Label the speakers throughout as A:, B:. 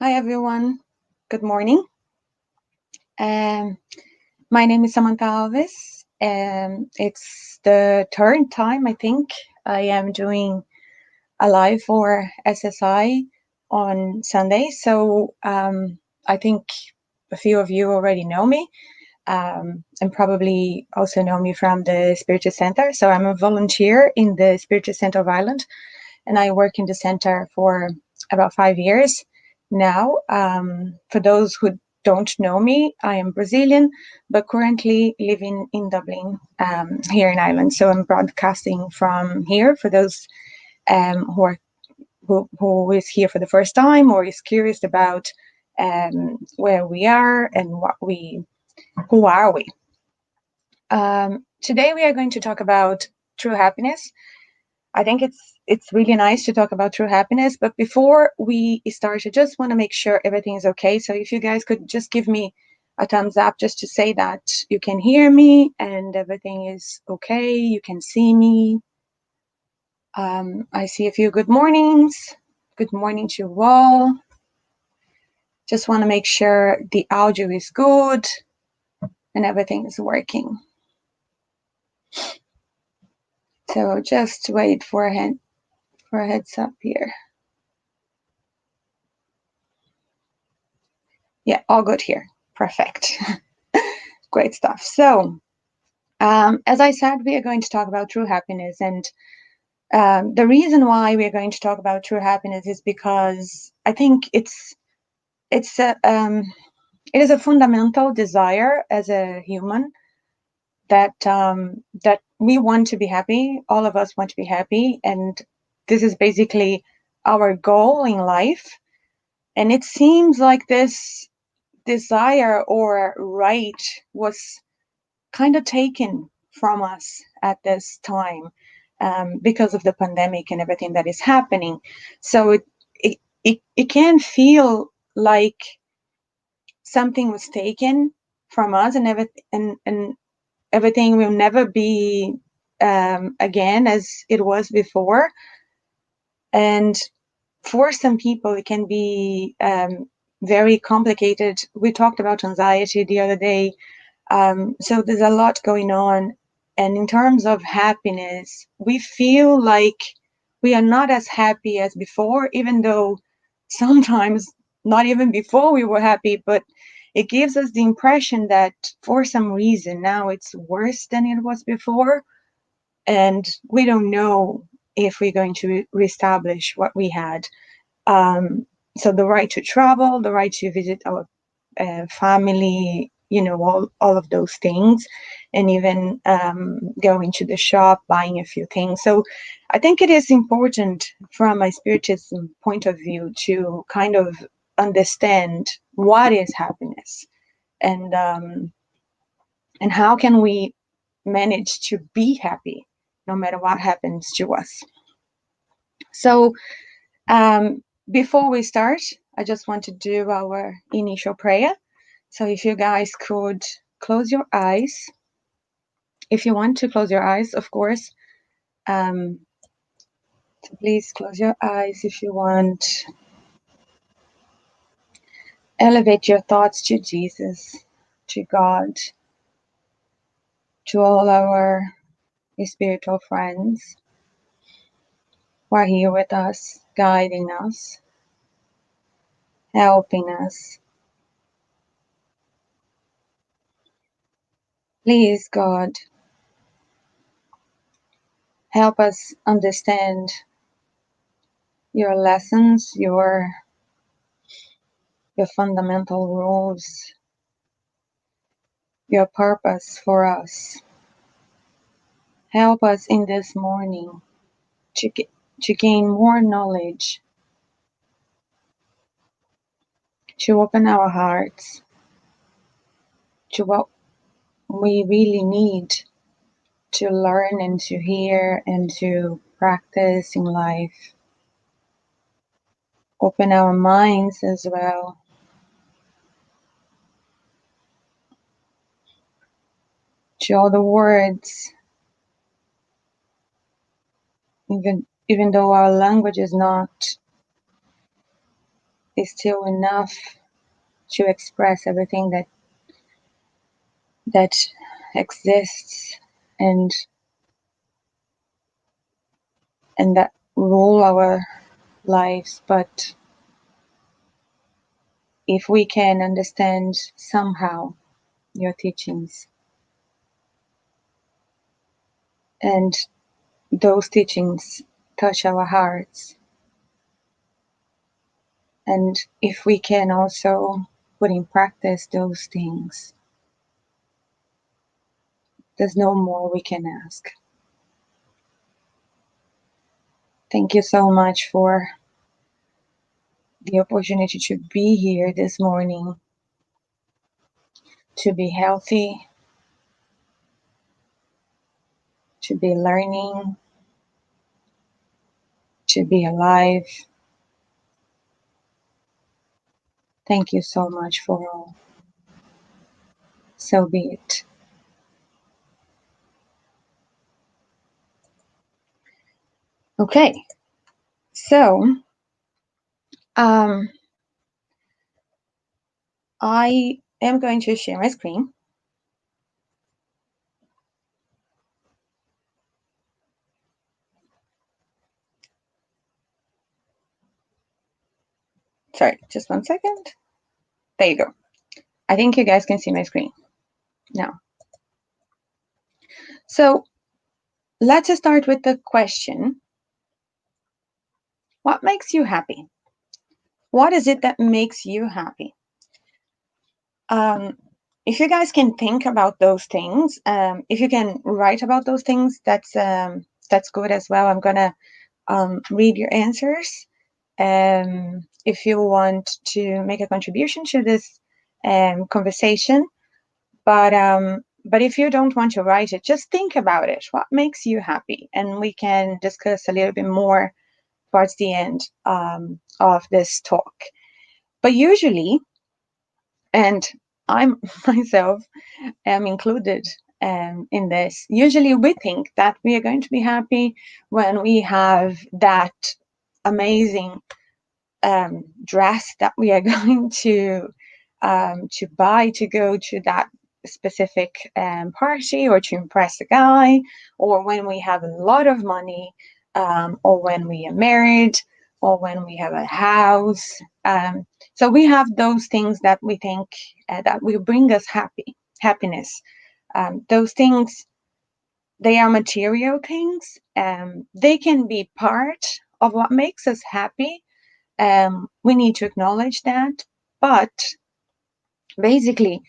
A: Hi everyone. Good morning. Um, my name is Samanta Alves. It's the third time I think I am doing a live for SSI on Sunday. So I think a few of you already know me and probably also know me from the Spiritual Center. So I'm a volunteer in the Spiritual Center of Ireland, and I work in the center for about 5 years now. For those who don't know me, I am Brazilian, but currently living in Dublin, here in Ireland. So I'm broadcasting from here for those who are who is here for the first time or is curious about where we are and who are we. Today we are going to talk about true happiness. I think it's really nice to talk about true happiness. But before we start, I just want to make sure everything is okay. So if you guys could just give me a thumbs up just to say that you can hear me and everything is okay. You can see me. I see a few good mornings. Good morning to you all. Just want to make sure the audio is good and everything is working. So just wait for a heads up here. Yeah, all good here. Perfect. Great stuff. So, as I said, we are going to talk about true happiness. And the reason why we are going to talk about true happiness is because I think it's a, it is a fundamental desire as a human that we want to be happy. All of us want to be happy, and this is basically our goal in life. And it seems like this desire or right was kind of taken from us at this time, because of the pandemic and everything that is happening. So it can feel like something was taken from us, and everything will never be again as it was before. And for some people, it can be very complicated. We talked about anxiety the other day. So there's a lot going on. And in terms of happiness, we feel like we are not as happy as before, even though sometimes not even before we were happy, but it gives us the impression that for some reason now it's worse than it was before. And we don't know if we're going to reestablish what we had. So the right to travel, the right to visit our family, all of those things, and even going to the shop, buying a few things. So I think it is important from a spiritism point of view to kind of understand what is happiness, and and how can we manage to be happy no matter what happens to us. So before we start, I just want to do our initial prayer. So if you guys could close your eyes, if you want to close your eyes, of course. Um, so please close your eyes if you want. Elevate your thoughts to Jesus, to God, to all our spiritual friends who are here with us, guiding us, helping us. Please, God, help us understand your lessons, your fundamental rules, your purpose for us. Help us in this morning to, to gain more knowledge, to open our hearts to what we really need to learn and to hear and to practice in life. Open our minds as well to all the words, even though our language is not is still enough to express everything that exists and that rule our lives. But if we can understand somehow your teachings, and those teachings touch our hearts, and if we can also put in practice those things, there's no more we can ask. Thank you so much for the opportunity to be here this morning, to be healthy, to be learning, to be alive. Thank you so much for all. So be it. Okay, so I am going to share my screen. Sorry, just 1 second. There you go. I think you guys can see my screen now. So let's start with the question. What makes you happy? What is it that makes you happy? If you guys can think about those things, if you can write about those things, that's good as well. I'm gonna read your answers. If you want to make a contribution to this conversation, but if you don't want to write it, just think about it. What makes you happy? And we can discuss a little bit more towards the end of this talk. But usually, and I'm myself am included in this, usually we think that we are going to be happy when we have that amazing dress that we are going to buy to go to that specific party, or to impress a guy, or when we have a lot of money, or when we are married, or when we have a house. So we have those things that we think that will bring us happiness. Those things, they are material things. They can be part of what makes us happy. We need to acknowledge that. But basically,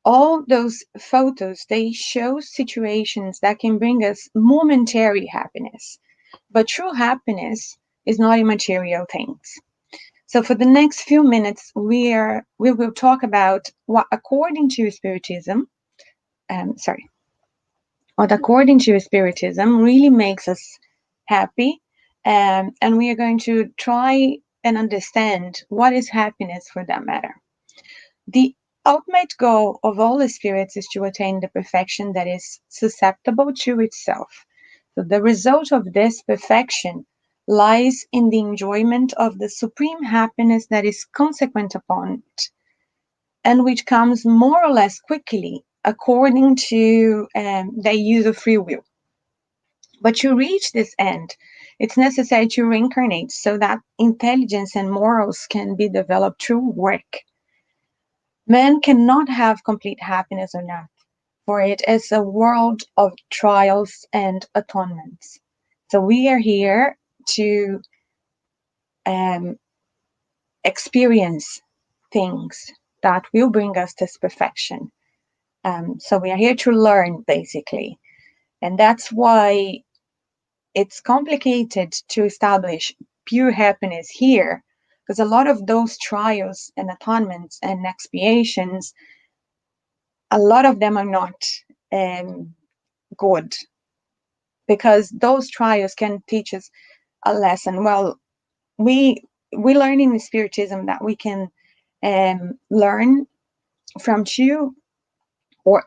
A: all those photos, they show situations that can bring us momentary happiness. But true happiness is not in material things. So for the next few minutes, we will talk about what, according to Spiritism, what according to Spiritism really makes us happy. And we are going to try and understand what is happiness for that matter. The ultimate goal of all the spirits is to attain the perfection that is susceptible to itself. So the result of this perfection lies in the enjoyment of the supreme happiness that is consequent upon it, and which comes more or less quickly according to their use of free will. But to reach this end, it's necessary to reincarnate so that intelligence and morals can be developed through work. Man cannot have complete happiness on earth, for it is a world of trials and atonements. So we are here to experience things that will bring us this perfection. So we are here to learn, basically. And that's why it's complicated to establish pure happiness here, because a lot of those trials and atonements and expiations, a lot of them are not good, because those trials can teach us a lesson. Well, we learn in Spiritism that we can learn from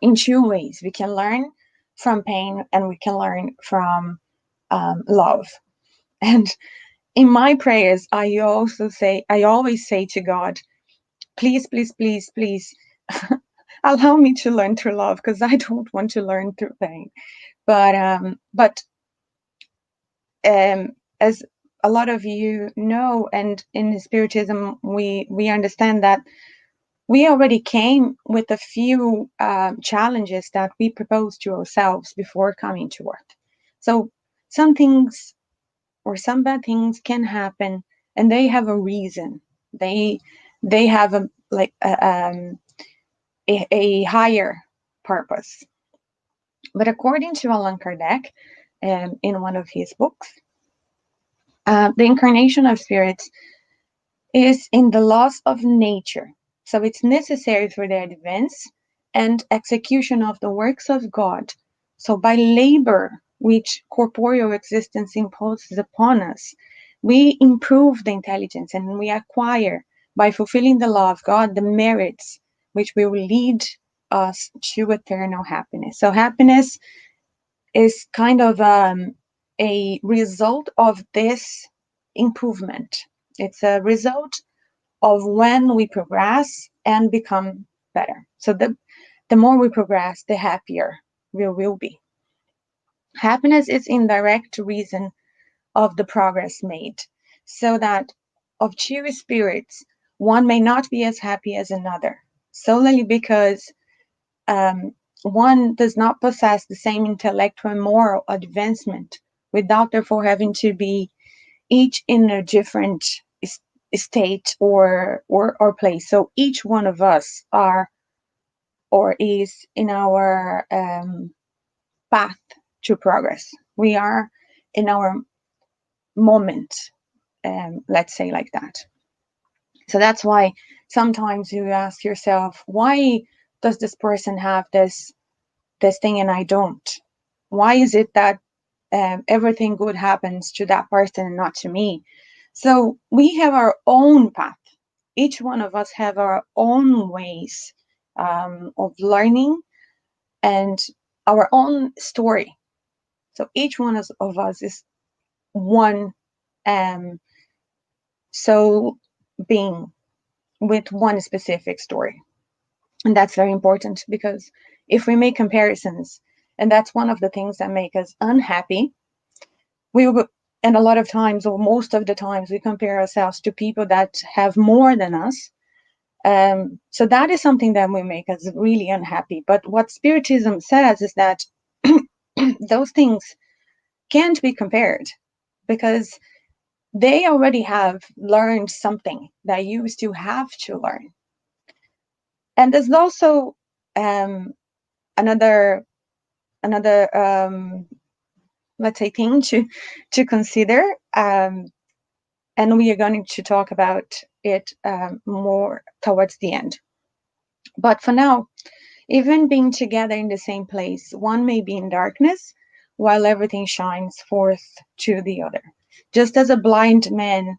A: in two ways. We can learn from pain, and we can learn from love. And in my prayers, I always say to God, please, please, please, please, allow me to learn through love, because I don't want to learn through pain. But as a lot of you know, and in Spiritism, we understand that we already came with a few challenges that we proposed to ourselves before coming to Earth. So some things or some bad things can happen, and they have a reason. They have a higher purpose. But according to Allan Kardec, in one of his books, the incarnation of spirits is in the laws of nature. So it's necessary for their advance and execution of the works of God. So by labor, which corporeal existence imposes upon us, we improve the intelligence and we acquire, by fulfilling the law of God, the merits which will lead us to eternal happiness. So happiness is kind of a result of this improvement. It's a result of when we progress and become better. So the more we progress, the happier we will be. Happiness is in direct reason of the progress made, so that of two spirits, one may not be as happy as another, solely because one does not possess the same intellectual and moral advancement, without therefore having to be each in a different state or place. So each one of us are or is in our path to progress. We are in our moment, let's say like that. So that's why sometimes you ask yourself, why does this person have this thing and I don't? Why is it that everything good happens to that person and not to me? So we have our own path. Each one of us have our own ways of learning and our own story. So each one of us is one soul being with one specific story. And that's very important, because if we make comparisons, and that's one of the things that make us unhappy, we will, and a lot of times, or most of the times, we compare ourselves to people that have more than us. So that is something that will make us really unhappy. But what Spiritism says is that those things can't be compared, because they already have learned something that you still have to learn. And there's also another let's say thing to consider, and we are going to talk about it more towards the end. But for now, even being together in the same place, one may be in darkness while everything shines forth to the other. Just as a blind man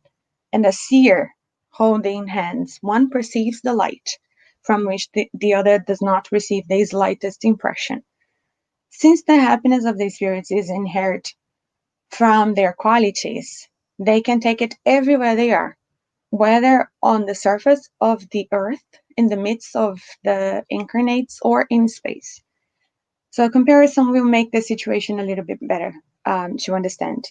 A: and a seer holding hands, one perceives the light from which the other does not receive the slightest impression. Since the happiness of the spirits is inherent from their qualities, they can take it everywhere they are, whether on the surface of the earth, in the midst of the incarnates, or in space. So a comparison will make the situation a little bit better to understand.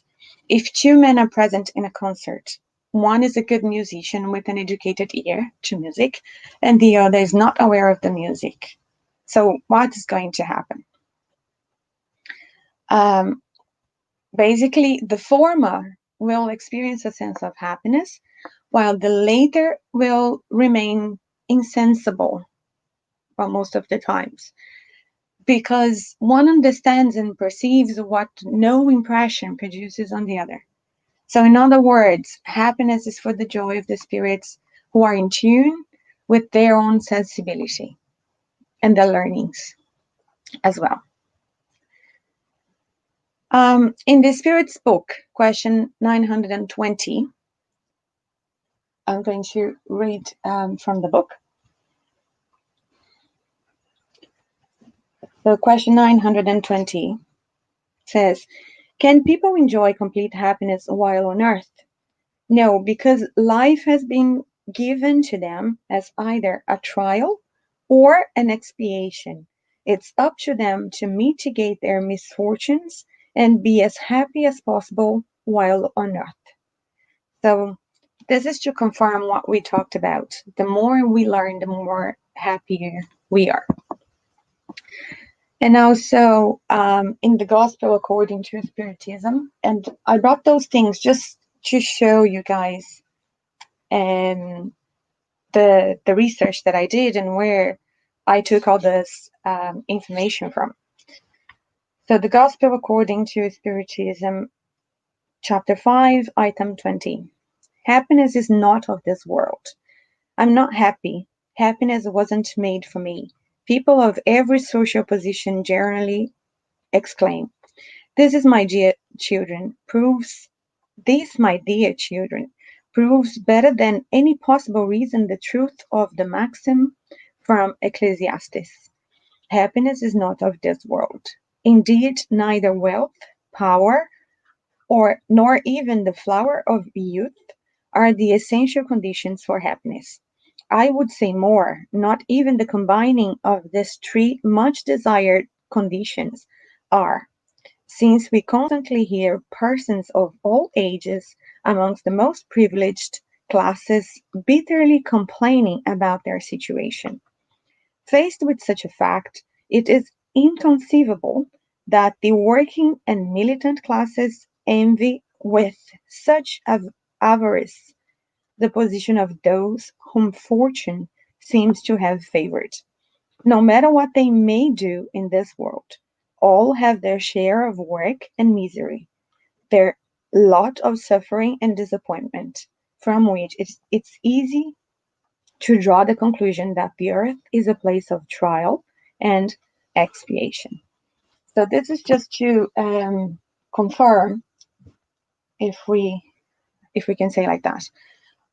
A: If two men are present in a concert, one is a good musician with an educated ear to music, and the other is not aware of the music. So what is going to happen? Basically, the former will experience a sense of happiness, while the later will remain insensible for most of the times, because one understands and perceives what no impression produces on the other. So in other words, happiness is for the joy of the spirits who are in tune with their own sensibility and their learnings as well. In the Spirit's book, question 920, I'm going to read from the book. So question 920 says, can people enjoy complete happiness while on earth? No, because life has been given to them as either a trial or an expiation. It's up to them to mitigate their misfortunes and be as happy as possible while on earth. So, this is to confirm what we talked about. The more we learn, the more happier we are. And also in the Gospel according to Spiritism. And I brought those things just to show you guys um, the research that I did and where I took all this information from. So the Gospel according to Spiritism, chapter 5, item 20. Happiness is not of this world. I'm not happy. Happiness wasn't made for me. People of every social position generally exclaim, This is my dear children, proves this, my dear children, proves better than any possible reason the truth of the maxim from Ecclesiastes. Happiness is not of this world. Indeed, neither wealth, power, or nor even the flower of youth are the essential conditions for happiness. I would say more, not even the combining of these three much desired conditions are, since we constantly hear persons of all ages amongst the most privileged classes bitterly complaining about their situation. Faced with such a fact, it is inconceivable that the working and militant classes envy with such avarice the position of those whom fortune seems to have favored. No matter what they may do in this world, all have their share of work and misery, their lot of suffering and disappointment, from which it's easy to draw the conclusion that the earth is a place of trial and expiation. So this is just to confirm, if we can say like that,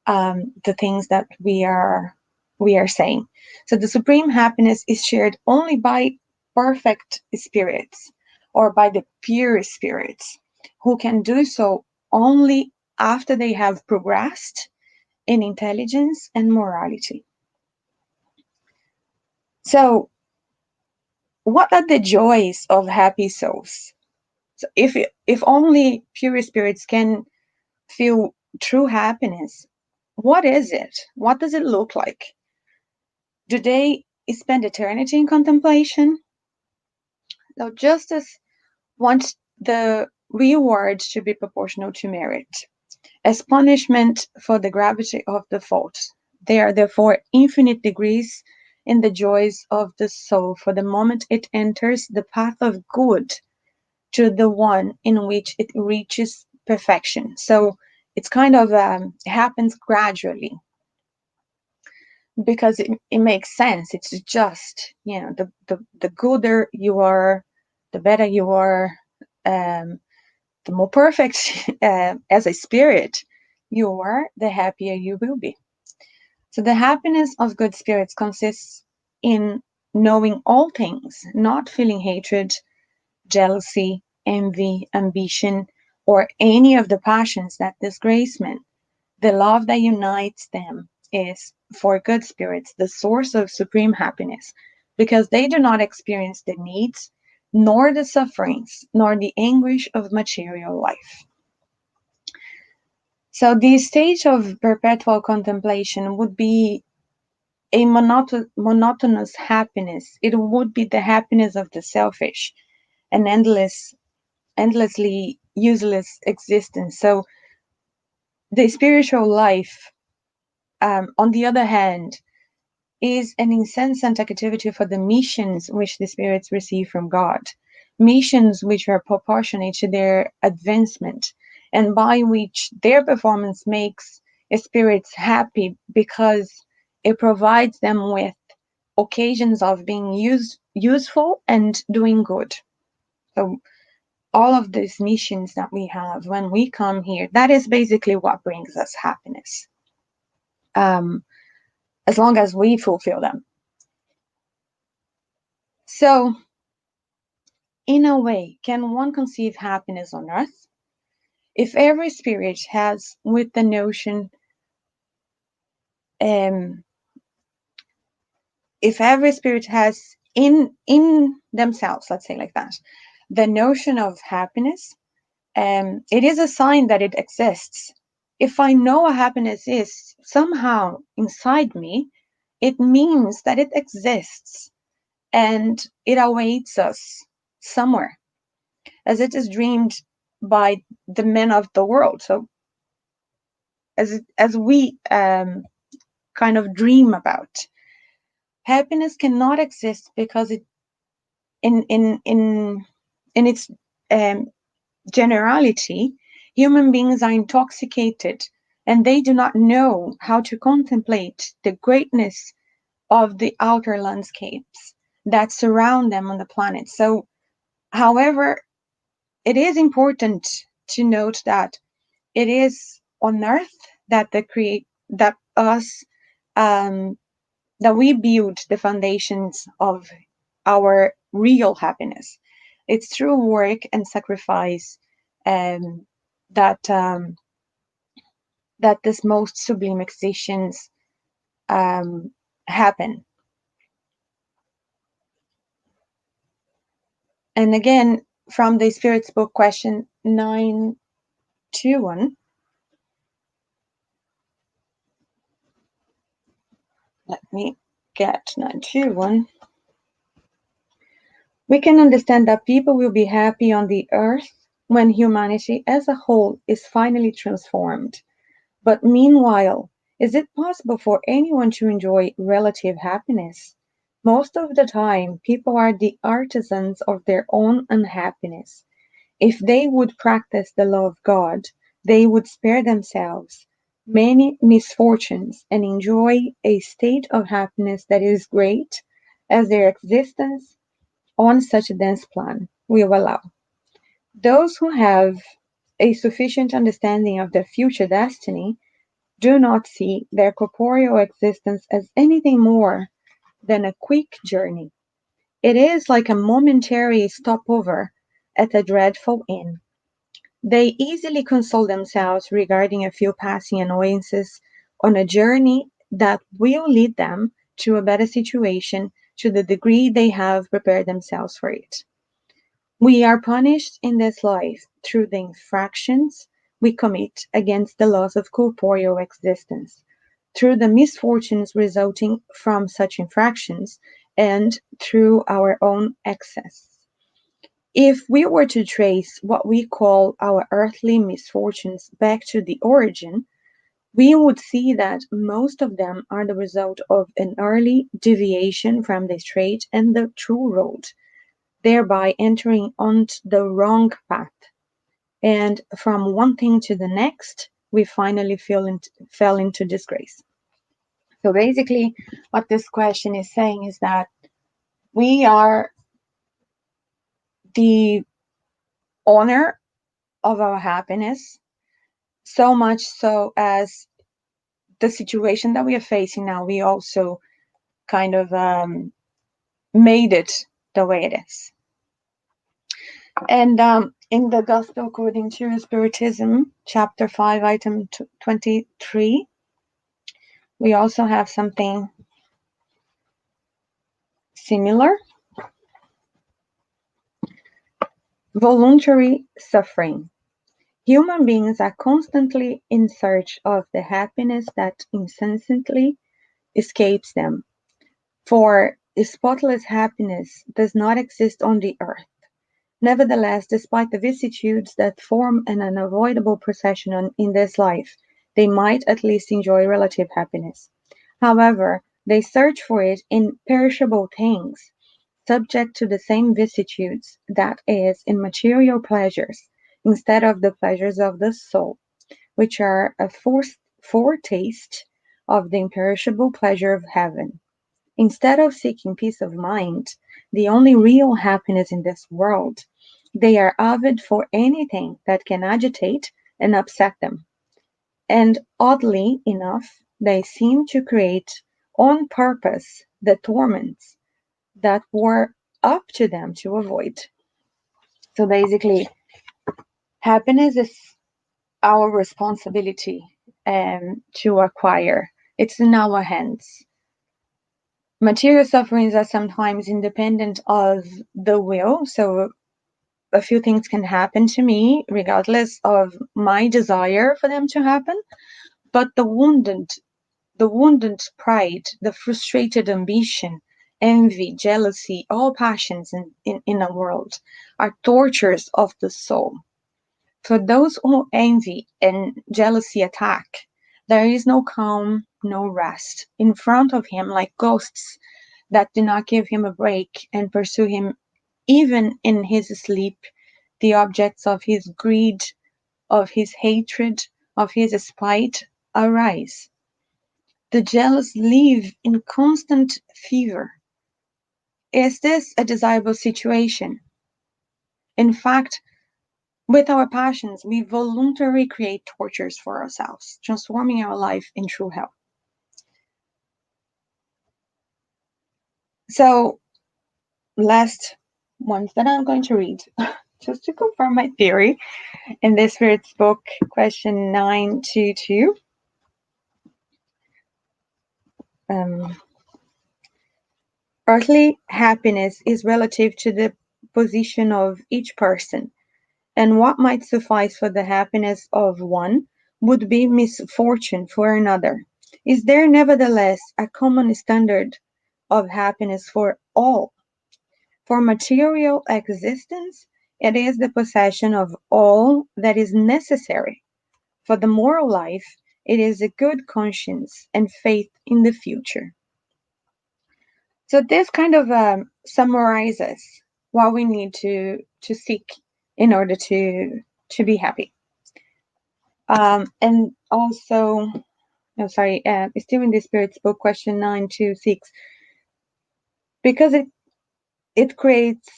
A: the things that we are saying. So the supreme happiness is shared only by perfect spirits or by the pure spirits who can do so only after they have progressed in intelligence and morality. So, what are the joys of happy souls? So if only pure spirits can feel true happiness, what is it? What does it look like? Do they spend eternity in contemplation? Now, justice wants the reward to be proportional to merit, as punishment for the gravity of the fault. There are therefore infinite degrees in the joys of the soul for the moment it enters the path of good to the one in which it reaches perfection. So it's kind of happens gradually because it makes sense. It's just, the gooder you are, the better you are, um, the more perfect as a spirit you are, the happier you will be. So the happiness of good spirits consists in knowing all things, not feeling hatred, jealousy, envy, ambition, or any of the passions that disgrace men. The love that unites them is, for good spirits, the source of supreme happiness, because they do not experience the needs, nor the sufferings, nor the anguish of material life. So, the stage of perpetual contemplation would be a monotonous happiness. It would be the happiness of the selfish, an endlessly useless existence. So, the spiritual life, on the other hand, is an incessant activity for the missions which the spirits receive from God, missions which are proportionate to their advancement, and by which their performance makes spirits happy because it provides them with occasions of being useful and doing good. So all of these missions that we have when we come here, that is basically what brings us happiness, um, as long as we fulfill them. So, in a way, can one conceive happiness on earth? If every spirit has with the notion, um, if every spirit has in themselves, let's say like that, the notion of happiness, it is a sign that it exists. If I know what happiness is somehow inside me, it means that it exists and it awaits us somewhere, as it is dreamed by the men of the world. So as we kind of dream about, happiness cannot exist because it in its um, generality, human beings are intoxicated and they do not know how to contemplate the greatness of the outer landscapes that surround them on the planet. So, however, it is important to note that it is on Earth that the create that us that we build the foundations of our real happiness. It's through work and sacrifice um, that that this most sublime existence um, happen. And again, from the Spirit's Book, question 921. Let me get 921. We can understand that people will be happy on the earth when humanity as a whole is finally transformed. But meanwhile, is it possible for anyone to enjoy relative happiness? Most of the time, people are the artisans of their own unhappiness. If they would practice the law of God, they would spare themselves many misfortunes and enjoy a state of happiness that is great as their existence on such a dense plan will allow. Those who have a sufficient understanding of their future destiny do not see their corporeal existence as anything more than a quick journey. It is like a momentary stopover at a dreadful inn. They easily console themselves regarding a few passing annoyances on a journey that will lead them to a better situation to the degree they have prepared themselves for it. We are punished in this life through the infractions we commit against the laws of corporeal existence, through the misfortunes resulting from such infractions, and through our own excess. If we were to trace what we call our earthly misfortunes back to the origin, we would see that most of them are the result of an early deviation from the straight and the true road, thereby entering on the wrong path. And from one thing to the next, we finally fell into disgrace. So basically, what this question is saying is that we are the owner of our happiness, so much so as the situation that we are facing now, we also kind of made it the way it is. And in the Gospel according to Spiritism, chapter 5, item 23, we also have something similar. Voluntary suffering. Human beings are constantly in search of the happiness that incessantly escapes them, for spotless happiness does not exist on the earth. Nevertheless, despite the vicissitudes that form an unavoidable procession in this life, they might at least enjoy relative happiness. However, they search for it in perishable things, subject to the same vicissitudes, that is, in material pleasures, instead of the pleasures of the soul, which are a foretaste of the imperishable pleasure of heaven. Instead of seeking peace of mind, the only real happiness in this world, they are avid for anything that can agitate and upset them. And oddly enough, they seem to create on purpose the torments that were up to them to avoid. So basically, happiness is our responsibility to acquire. It's in our hands. Material sufferings are sometimes independent of the will, so a few things can happen to me regardless of my desire for them to happen. But the wounded pride, the frustrated ambition, envy, jealousy, all passions in a world are tortures of the soul. For those who envy and jealousy attack, there is no calm, no rest. In front of him, like ghosts that do not give him a break and pursue him even in his sleep, the objects of his greed, of his hatred, of his spite arise. The jealous live in constant fever. Is this a desirable situation? In fact, with our passions, we voluntarily create tortures for ourselves, transforming our life in true hell. So, last ones that I'm going to read, just to confirm my theory, in the Spirit's book, question 922. Earthly happiness is relative to the position of each person, and what might suffice for the happiness of one would be misfortune for another. Is there nevertheless a common standard of happiness for all? For material existence, it is the possession of all that is necessary. For the moral life, it is a good conscience and faith in the future. So this kind of summarizes what we need to seek in order to be happy. And also, no, sorry, still in the Spirit's book, question 926, because it creates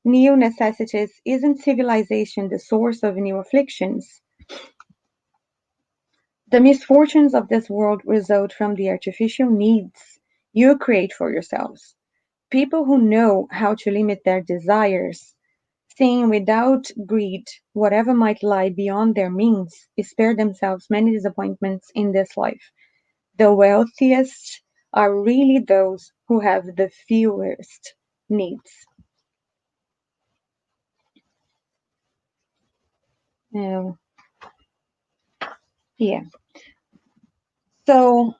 A: new necessities, isn't civilization the source of new afflictions? The misfortunes of this world result from the artificial needs you create for yourselves. People who know how to limit their desires, seeing without greed whatever might lie beyond their means, spare themselves many disappointments in this life. The wealthiest are really those who have the fewest needs. Um, yeah. So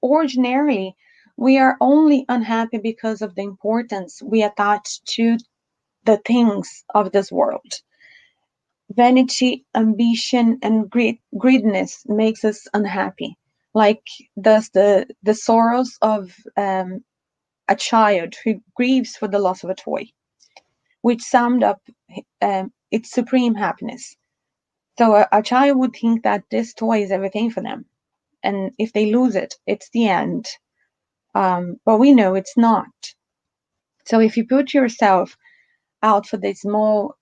A: ordinarily, we are only unhappy because of the importance we attach to the things of this world. Vanity, ambition, and greediness makes us unhappy, like does the sorrows of a child who grieves for the loss of a toy, which summed up its supreme happiness. So a child would think that this toy is everything for them, and if they lose it, it's the end. But we know it's not. So if you put yourself out for the small,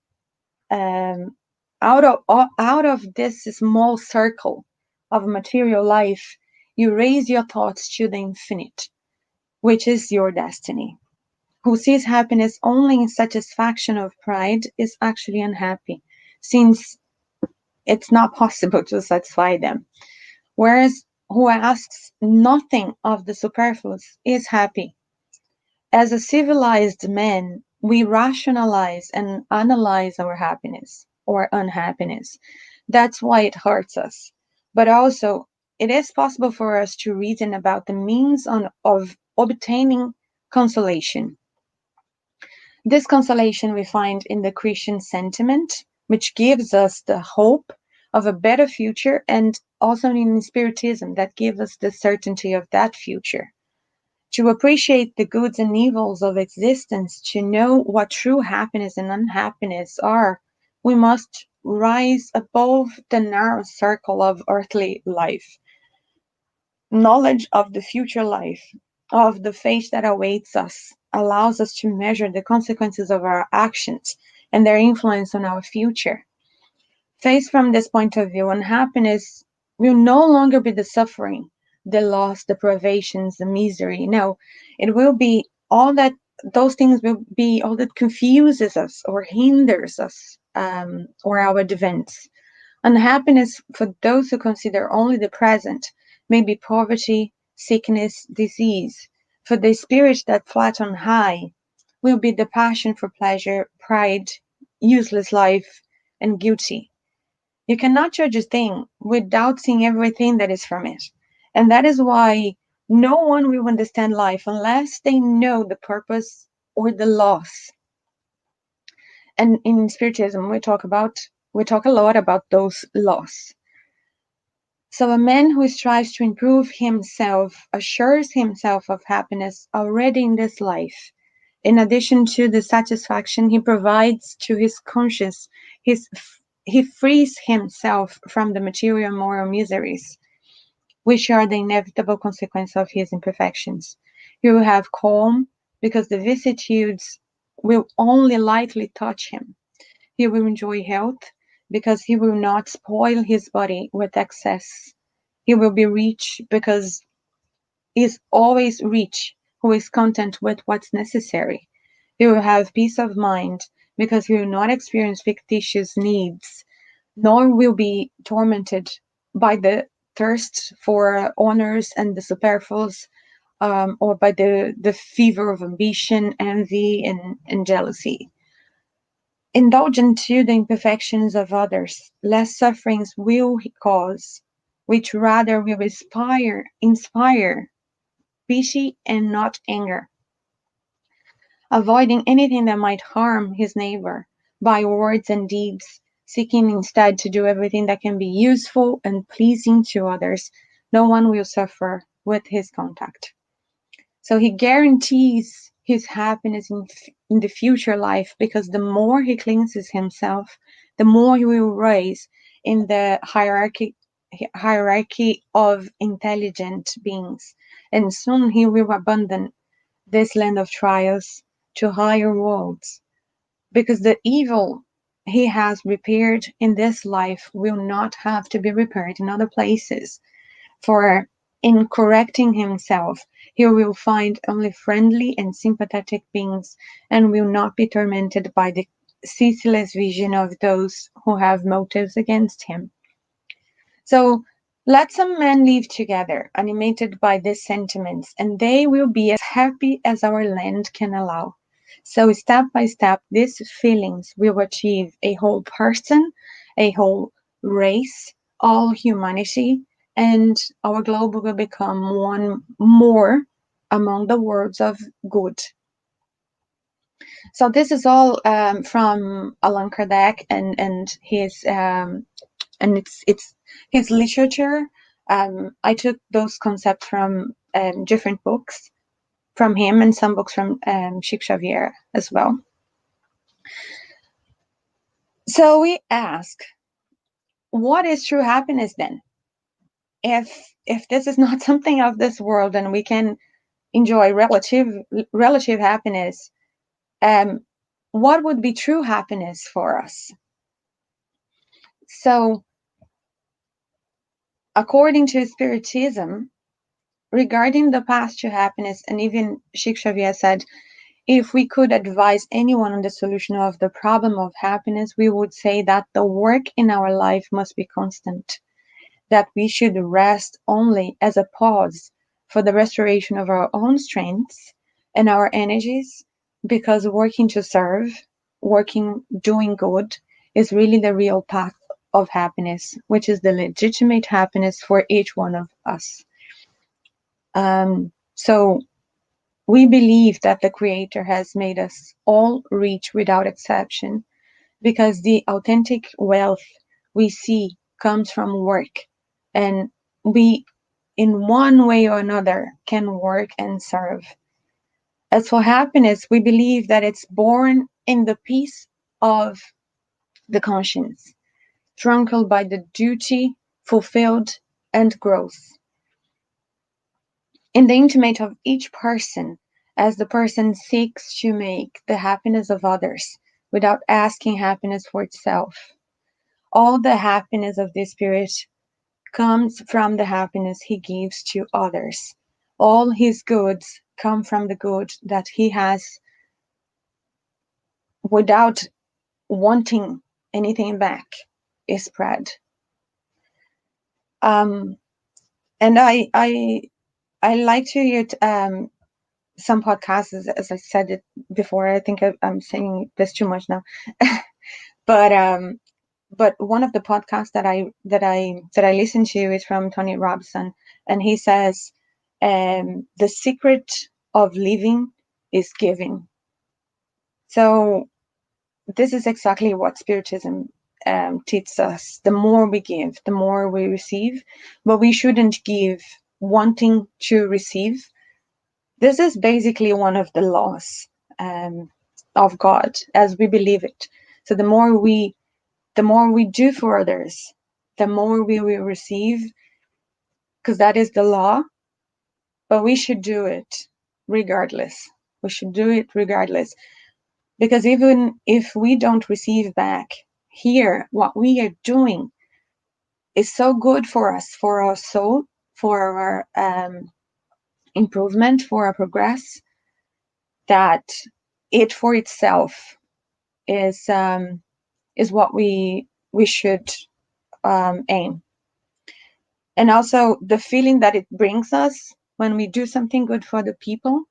A: um, out of this small circle of material life, you raise your thoughts to the infinite, which is your destiny. Who sees happiness only in satisfaction of pride is actually unhappy, since it's not possible to satisfy them. Whereas who asks nothing of the superfluous is happy. As a civilized man, we rationalize and analyze our happiness or unhappiness. That's why it hurts us. But also, it is possible for us to reason about the means of obtaining consolation. This consolation we find in the Christian sentiment, which gives us the hope of a better future, and also in Spiritism that gives us the certainty of that future. To appreciate the goods and evils of existence, to know what true happiness and unhappiness are, we must rise above the narrow circle of earthly life. Knowledge of the future life, of the fate that awaits us, allows us to measure the consequences of our actions and their influence on our future. Faced from this point of view, unhappiness will no longer be the suffering, the loss, the privations, the misery. No, it will be all that, those things will be all that confuses us or hinders us, or our advance. Unhappiness for those who consider only the present may be poverty, sickness, disease. For the spirit that flies on high will be the passion for pleasure, pride, useless life, and guilty. You cannot judge a thing without seeing everything that is from it. And that is why no one will understand life unless they know the purpose or the loss. And in Spiritism, we talk a lot about those loss. So a man who strives to improve himself assures himself of happiness already in this life. In addition to the satisfaction he provides to his conscience, he frees himself from the material and moral miseries, which are the inevitable consequence of his imperfections. He will have calm because the vicissitudes will only lightly touch him. He will enjoy health because he will not spoil his body with excess. He will be rich because he is always rich who is content with what's necessary. He will have peace of mind because he will not experience fictitious needs, nor will be tormented by the thirst for honors and the superfluous, or by the fever of ambition, envy, and jealousy. Indulgent to the imperfections of others, less sufferings will he cause, which rather will inspire pity and not anger, avoiding anything that might harm his neighbor by words and deeds, seeking instead to do everything that can be useful and pleasing to others. No one will suffer with his contact. So he guarantees his happiness in the future life because the more he cleanses himself, the more he will rise in the hierarchy of intelligent beings, and soon he will abandon this land of trials to higher worlds, because the evil he has repaired in this life will not have to be repaired in other places. For in correcting himself, he will find only friendly and sympathetic beings and will not be tormented by the ceaseless vision of those who have motives against him. So let some men live together, animated by these sentiments, and they will be as happy as our land can allow. So step by step, these feelings will achieve a whole person, a whole race, all humanity, and our globe will become one more among the worlds of good. So this is all from Allan Kardec and it's his literature. I took those concepts from different books from him and some books from Chic Xavier as well. So we ask, what is true happiness then? If this is not something of this world and we can enjoy relative happiness, what would be true happiness for us? So according to Spiritism, regarding the path to happiness, and even Chic Xavier said, if we could advise anyone on the solution of the problem of happiness, we would say that the work in our life must be constant, that we should rest only as a pause for the restoration of our own strengths and our energies, because working to serve, doing good, is really the real path of happiness, which is the legitimate happiness for each one of us. So we believe that the Creator has made us all rich without exception, because the authentic wealth we see comes from work, and we, in one way or another, can work and serve. As for happiness, we believe that it's born in the peace of the conscience, tranquil by the duty fulfilled and growth. In the intimate of each person, as the person seeks to make the happiness of others without asking happiness for itself. All the happiness of the Spirit comes from the happiness he gives to others. All his goods come from the good that he has without wanting anything back is spread. Um, and I like to hear some podcasts, as I said it before. I think I'm saying this too much now, but one of the podcasts that I listen to is from Tony Robinson, and he says, the secret of living is giving. So this is exactly what Spiritism teaches us. The more we give, the more we receive, but we shouldn't give wanting to receive. This is basically one of the laws of God as we believe it. So the more we do for others, the more we will receive, because that is the law. But we should do it regardless. We should do it regardless, because even if we don't receive back here, what we are doing is so good for us, for our soul, for our improvement, for our progress, that it for itself is what we should aim. And also the feeling that it brings us when we do something good for the people,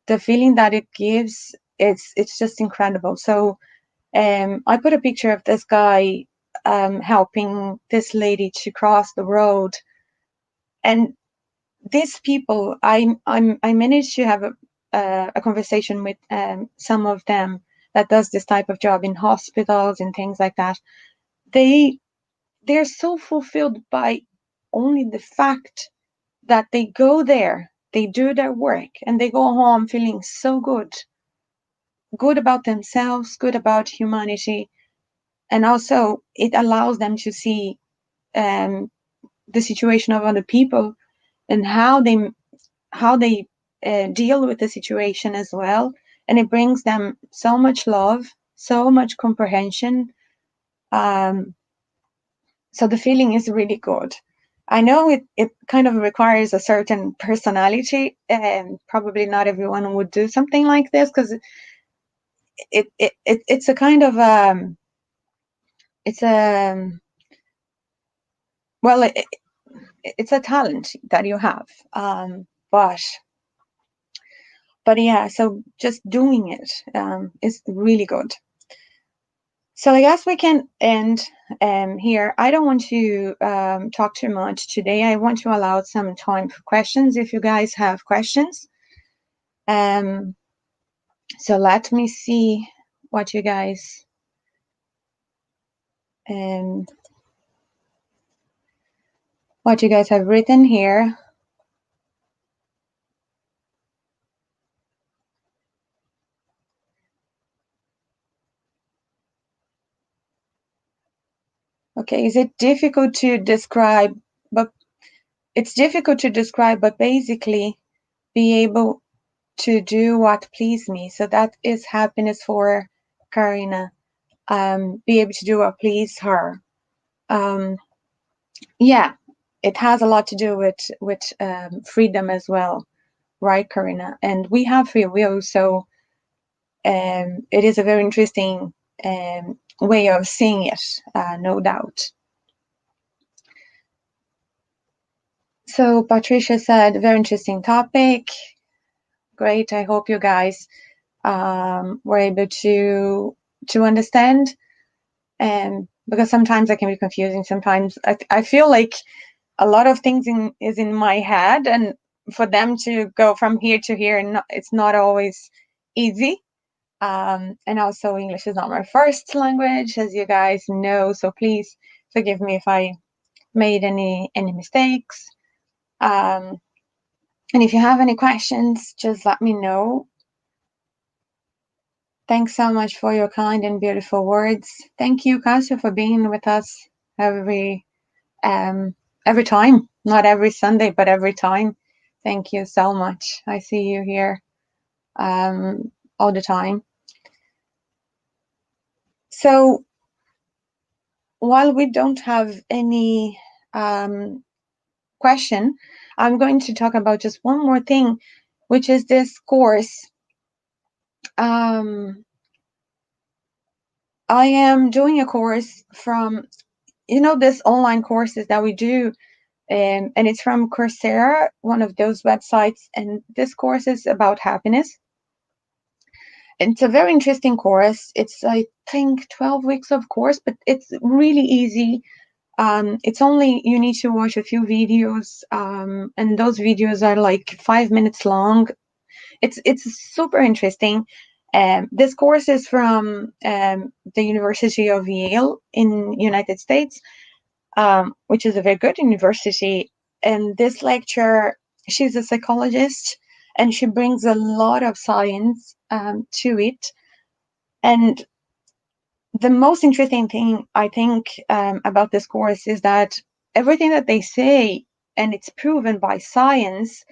A: the feeling that it gives, it's just incredible. So I put a picture of this guy helping this lady to cross the road, and these people, I managed to have a conversation with some of them that does this type of job in hospitals and things like that. They're so fulfilled by only the fact that they go there, they do their work, and they go home feeling so good about themselves, good about humanity, and also it allows them to see the situation of other people and how they deal with the situation as well, and it brings them so much love, so much comprehension. Um, so the feeling is really good. I know it kind of requires a certain personality, and probably not everyone would do something like this, because it's a kind of it's a well it's a talent that you have, but yeah, so just doing it is really good. So I guess we can end here. I don't want to talk too much today. I want to allow some time for questions if you guys have questions. Um, so let me see what you guys um, have written here. Okay, is it difficult to describe? But it's difficult to describe, but basically be able to do what please me. So that is happiness for Karina. Be able to do what please her. Um, yeah, it has a lot to do with freedom as well, right, Karina? And we have free will, so it is a very interesting way of seeing it, no doubt. So Patricia said, very interesting topic. Great. I hope you guys were able to understand. Because sometimes I can be confusing. Sometimes I feel like a lot of things is in my head, and for them to go from here to here, and it's not always easy. And also English is not my first language, as you guys know, so please forgive me if I made any mistakes. And if you have any questions, just let me know. Thanks so much for your kind and beautiful words. Thank you, Kasia, for being with us every time, not every Sunday, but every time. Thank you so much. I see you here all the time. So while we don't have any question, I'm going to talk about just one more thing, which is this course. I am doing a course from this online courses that we do, and it's from Coursera, one of those websites, and this course is about happiness. It's a very interesting course. It's, I think, 12 weeks of course, but it's really easy. It's only, you need to watch a few videos, and those videos are like 5 minutes long. It's super interesting. This course is from the University of Yale in United States, which is a very good university. And this lecturer, she's a psychologist, and she brings a lot of science to it. And the most interesting thing, I think, about this course is that everything that they say, and it's proven by science,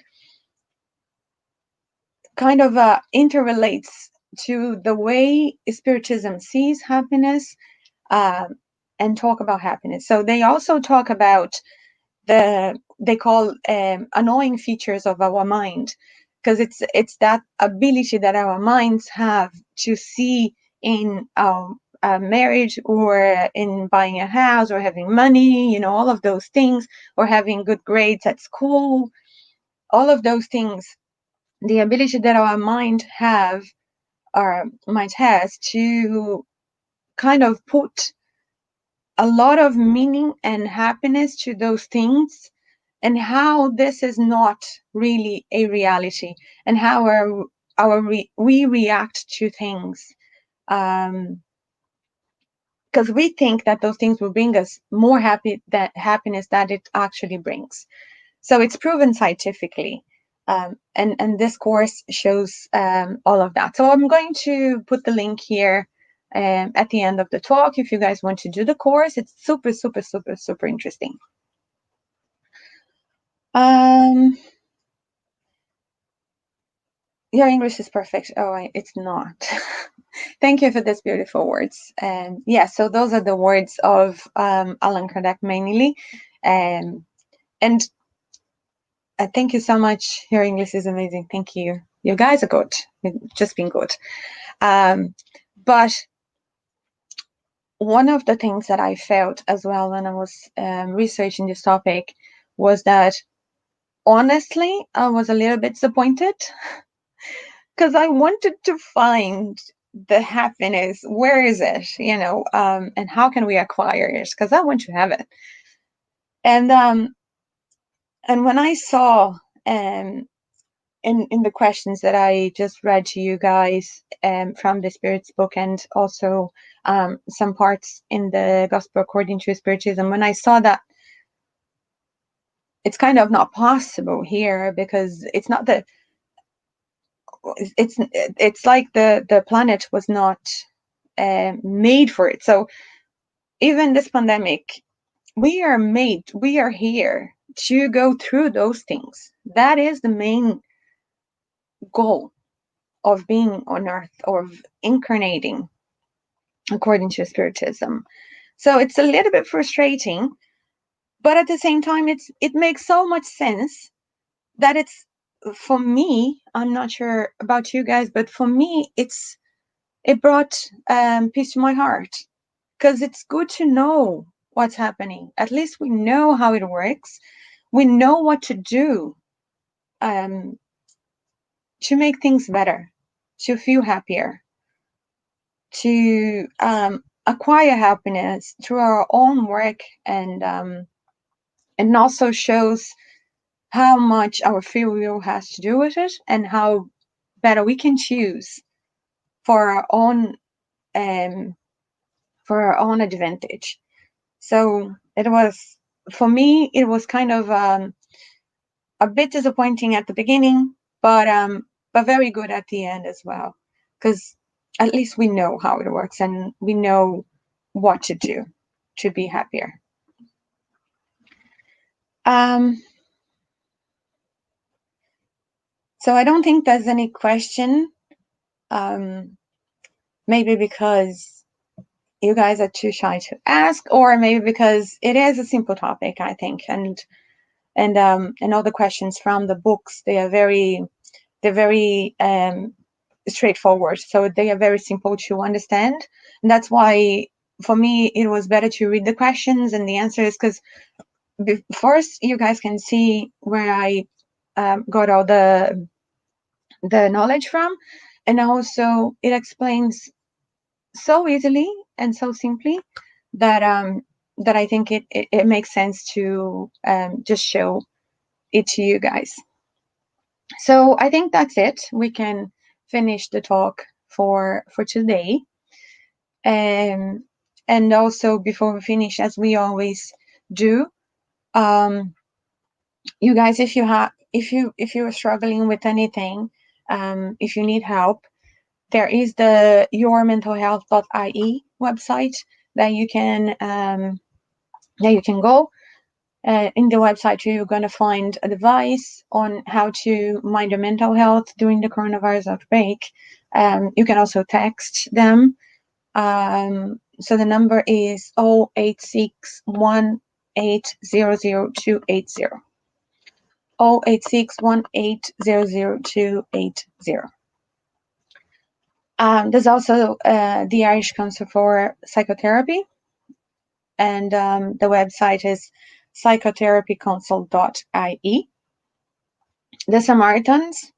A: kind of interrelates to the way Spiritism sees happiness, and talk about happiness. So they also talk about they call annoying features of our mind, because it's that ability that our minds have to see in a marriage, or in buying a house, or having money, all of those things, or having good grades at school, all of those things, the ability that our mind has to kind of put a lot of meaning and happiness to those things, and how this is not really a reality, and how we react to things, because we think that those things will bring us more happiness that it actually brings. So it's proven scientifically, and this course shows all of that. So I'm going to put the link here at the end of the talk if you guys want to do the course. It's super, super, super, super interesting. Your English is perfect. Oh, it's not. Thank you for these beautiful words. And yeah, so those are the words of Allan Kardec mainly. And thank you so much. Your English is amazing. Thank you. You guys are good. You've just been good. But one of the things that I felt as well when I was researching this topic was that, honestly, I was a little bit disappointed, because I wanted to find the happiness. Where is it? And how can we acquire it? Because I want to have it. And when I saw in the questions that I just read to you guys from the Spirit's book, and also some parts in the Gospel According to Spiritism, when I saw that it's kind of not possible here, because it's not the it's like the planet was not made for it. So even this pandemic, we are here to go through those things. That is the main goal of being on earth, or of incarnating according to Spiritism. So it's a little bit frustrating, but at the same time, it makes so much sense that it's, for me, I'm not sure about you guys, but for me, it brought peace to my heart, because it's good to know what's happening. At least we know how it works. We know what to do to make things better, to feel happier, to acquire happiness through our own work, and also shows how much our free will has to do with it, and how better we can choose for our own advantage. So for me, it was kind of a bit disappointing at the beginning, but very good at the end as well, because at least we know how it works, and we know what to do to be happier. So I don't think there's any question. Maybe because you guys are too shy to ask, or maybe because it is a simple topic, I think, and all the questions from the books, they're very straightforward, so they are very simple to understand, and that's why for me, it was better to read the questions and the answers, because first you guys can see where I got all the knowledge from, and also it explains so easily and so simply that that I think it makes sense to just show it to you guys. So I think that's it. We can finish the talk for today. Um, and also before we finish, as we always do, um, you guys, if you are struggling with anything, if you need help, there is the yourmentalhealth.ie website that you can go. In the website, you're going to find advice on how to mind your mental health during the coronavirus outbreak. You can also text them. So the number is 08618000280. 08618000280. There's also the Irish Council for Psychotherapy, and the website is psychotherapycouncil.ie. The Samaritans,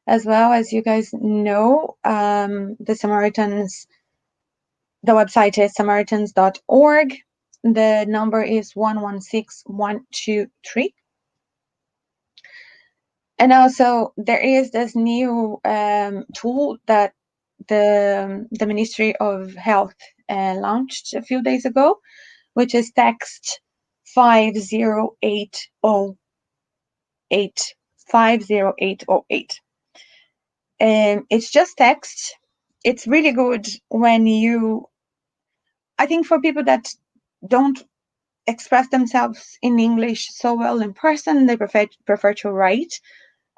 A: as well, as you guys know, the Samaritans, the website is samaritans.org. The number is 116123. And also there is this new tool that the Ministry of Health launched a few days ago, which is text 50808. 50808. It's just text. It's really good when I think for people that don't express themselves in English so well in person, they prefer to write.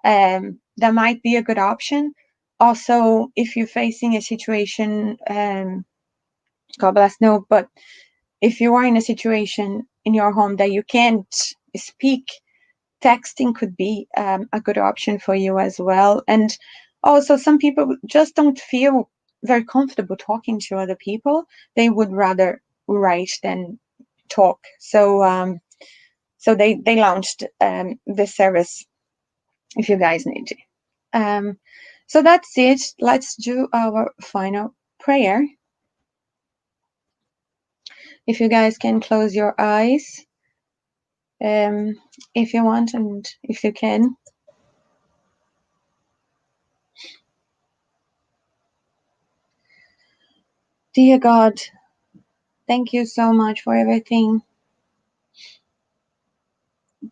A: That might be a good option. Also, if you're facing a situation, God bless, no, but if you are in a situation in your home that you can't speak, texting could be a good option for you as well. And also, some people just don't feel very comfortable talking to other people. They would rather write than talk. So they launched this service if you guys need it. So that's it. Let's do our final prayer. If you guys can close your eyes, if you want, and if you can. Dear God, thank you so much for everything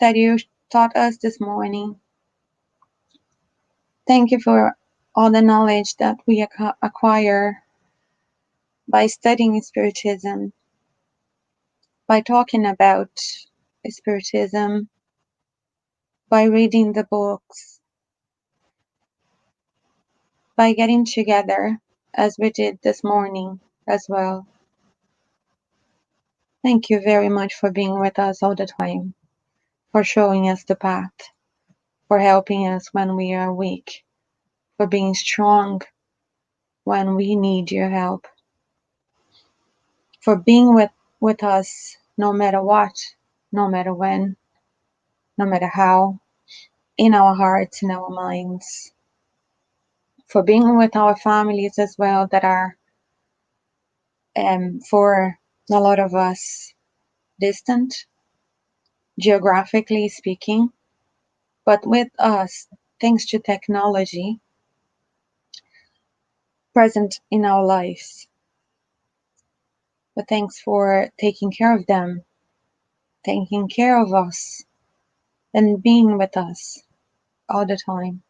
A: that you taught us this morning. Thank you for all the knowledge that we acquire by studying Spiritism, by talking about Spiritism, by reading the books, by getting together as we did this morning as well. Thank you very much for being with us all the time, for showing us the path, for helping us when we are weak, for being strong when we need your help, for being with us no matter what, no matter when, no matter how, in our hearts, in our minds, for being with our families as well that are, for a lot of us, distant, geographically speaking, but with us, thanks to technology, present in our lives. But thanks for taking care of them, taking care of us, and being with us all the time.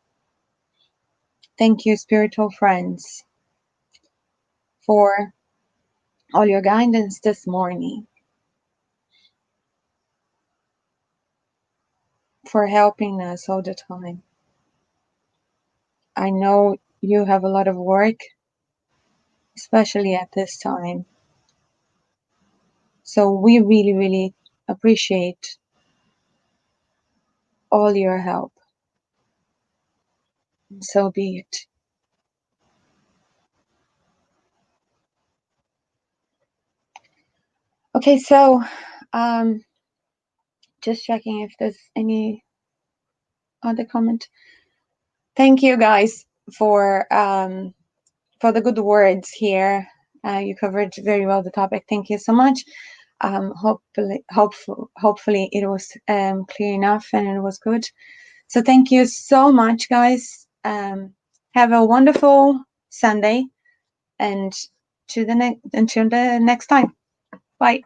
A: Thank you, spiritual friends, for all your guidance this morning, for helping us all the time. I know you have a lot of work, especially at this time. So we really, really appreciate all your help. So be it. Okay, so just checking if there's any other comment. Thank you guys for the good words here. You covered very well the topic. Thank you so much. Hopefully it was clear enough and it was good. So thank you so much, guys. Have a wonderful Sunday, and until the next time. Bye.